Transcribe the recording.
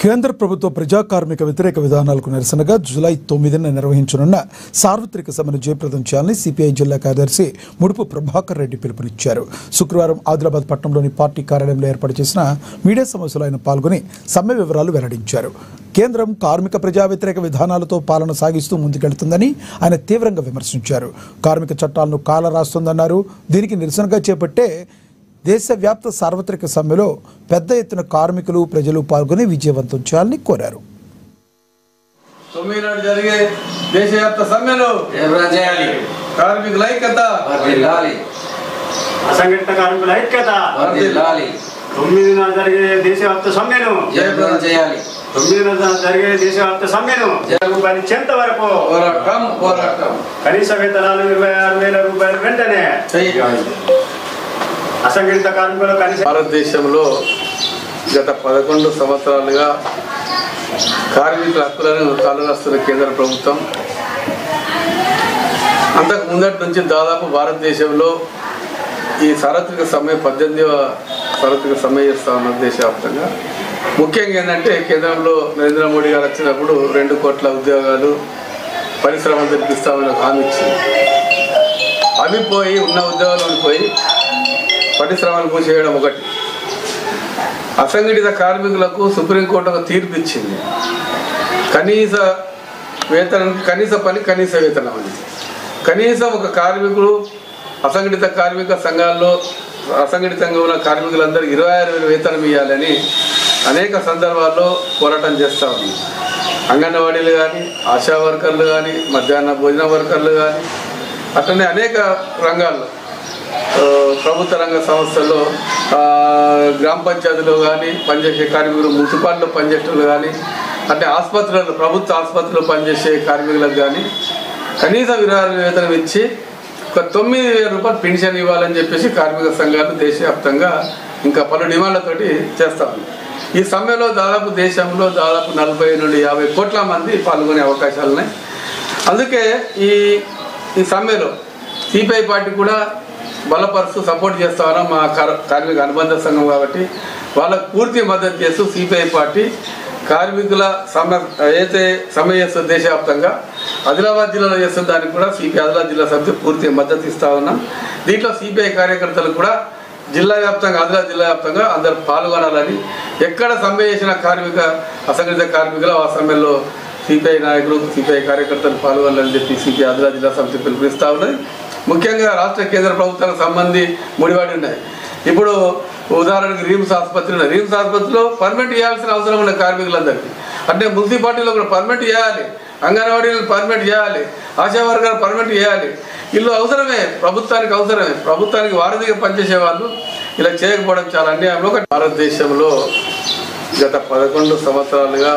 కేంద్ర ప్రభుత్వ ప్రజా కార్మిక వ్యతిరేక విధానాలకు నిరసనగా జూలై 9న నిర్వహించనున్న సార్వత్రిక సమ్మెను జయప్రదం చేయాలని సిపిఐ జిల్లా కార్యదర్శి ముడుపు ప్రభాకర్ రెడ్డి పిలుపునిచ్చారు. శుక్రవారం ఆదిలాబాద్ పట్టణంలోని పార్టీ కార్యాలయంలో ఏర్పాటు చేసిన మీడియా సమావేశంలో ఆయన పాల్గొని సమ్మె వివరాలు వెల్లడించారు. కేంద్రం కార్మిక ప్రజా వ్యతిరేక విధానాలతో పాలన సాగిస్తూ ముందుకెళ్తుందని ఆయన తీవ్రంగా విమర్శించారు. కార్మిక చట్టాలను కాలరాస్తుందన్నారు. దీనికి నిరసనగా చేపట్టే దేశవ్యాప్త సార్వత్రిక సమ్మెలో పెద్ద ఎత్తున కార్మికులు ప్రజలు పాల్గొని విజయవంతం చేయాలని కోరారు. జరిగే దేశవ్యాప్త సమ్మెలో కార్మికుల ఐక్యత, అసంఘటిత కార్మికుల ఐక్యత, 9న జరిగే దేశవ్యాప్త సమ్మెను జయప్రదం చేయాలి. 9న జరిగే దేశవ్యాప్త సమ్మెను పనిచేంత వరకు పోరాటం కనీస వేతనాలు 26,000 రూపాయలు వెంటనే అసంఘటిత కార్మికులు భారతదేశంలో గత 11 సంవత్సరాలుగా కార్మికుల హక్కులను కాలరాస్తున్న కేంద్ర ప్రభుత్వం అంతకు ముందటి నుంచి దాదాపు భారతదేశంలో ఈ సార్వత్రిక సమ్మె 18వ సార్వత్రిక సమ్మె చేస్తూ ఉన్నారు దేశవ్యాప్తంగా. ముఖ్యంగా ఏంటంటే కేంద్రంలో నరేంద్ర మోడీ గారు వచ్చినప్పుడు 2 కోట్ల ఉద్యోగాలు పరిశ్రమలు తెప్పిస్తామని హామీ ఇచ్చింది. అవి పోయి ఉన్న ఉద్యోగాలు పోయి పరిశ్రమలు మూసేయడం ఒకటి. అసంఘటిత కార్మికులకు సుప్రీంకోర్టు ఒక తీర్పు ఇచ్చింది. కనీస వేతనం, కనీస పని కనీస వేతనం అని. కనీసం ఒక కార్మికుడు అసంఘటిత కార్మిక సంఘాల్లో అసంఘటితంగా ఉన్న కార్మికులందరూ 26,000 వేతనం ఇవ్వాలని అనేక సందర్భాల్లో పోరాటం చేస్తూ ఉంది. అంగన్వాడీలు కానీ, ఆశా వర్కర్లు కానీ, మధ్యాహ్న భోజన వర్కర్లు కానీ, అట్లనే అనేక రంగాల్లో ప్రభుత్వ రంగ సంస్థల్లో గ్రామ పంచాయతీలో కానీ పనిచేసే కార్మికులు, మున్సిపాలిటీలో పనిచేసేవాళ్ళు కానీ, అంటే ఆసుపత్రులలో ప్రభుత్వ ఆసుపత్రిలో పనిచేసే కార్మికులకు కానీ కనీసం 26,000 వేతనం ఇచ్చి ఒక 9,000 రూపాయలు పెన్షన్ ఇవ్వాలని చెప్పేసి కార్మిక సంఘాలు దేశవ్యాప్తంగా ఇంకా పలు డిమాండ్లతోటి చేస్తూ ఉంది. ఈ సమ్మెలో దాదాపు దేశంలో దాదాపు 40 నుండి 50 కోట్ల మంది పాల్గొనే అవకాశాలు ఉన్నాయి. అందుకే ఈ సమ్మెలో సిపిఐ పార్టీ కూడా బలపరుస్తూ సపోర్ట్ చేస్తా ఉన్నాం. మా కార్మిక అనుబంధ సంఘం కాబట్టి వాళ్ళకు పూర్తి మద్దతు చేస్తూ సిపిఐ పార్టీ కార్మికుల సమ్మె ఏదైతే సమ్మె చేస్తుంది దేశవ్యాప్తంగా ఆదిలాబాద్ జిల్లాలో చేస్తున్న దానికి కూడా సిపిఐ ఆదిలాబాద్ జిల్లా సమితి పూర్తి మద్దతు ఇస్తూ ఉన్నాం. దీంట్లో సిపిఐ కార్యకర్తలు కూడా జిల్లా వ్యాప్తంగా ఆదిలాబాద్ జిల్లా వ్యాప్తంగా అందరు పాల్గొనాలని, ఎక్కడ సమ్మె చేసిన అసంఘటిత కార్మికులు ఆ సమ్మెలో సిపిఐ నాయకులు సిపిఐ కార్యకర్తలు పాల్గొనాలని చెప్పి సిపిఐ ఆదిలాబాద్ జిల్లా సమితి పిలుపునిస్తూ ఉన్నది. ముఖ్యంగా రాష్ట్ర కేంద్ర ప్రభుత్వాలకు సంబంధి ముడిపడి ఉన్నాయి. ఇప్పుడు ఉదాహరణకి రిమ్స్ ఆసుపత్రి ఉన్నాయి. రిమ్స్ ఆసుపత్రిలో పర్మిట్ చేయాల్సిన అవసరం ఉన్న కార్మికులందరికీ, అంటే మున్సిపాలిటీలో కూడా పర్మిట్ చేయాలి, అంగన్వాడీలు పర్మిట్ చేయాలి, ఆశా వర్గాలు పర్మిట్ చేయాలి. వీళ్ళు అవసరమే, ప్రభుత్వానికి అవసరమే. ప్రభుత్వానికి వారధిగా పనిచేసే వాళ్ళు ఇలా చేయకపోవడం చాలా అన్యాయంలో. భారతదేశంలో గత 11 సంవత్సరాలుగా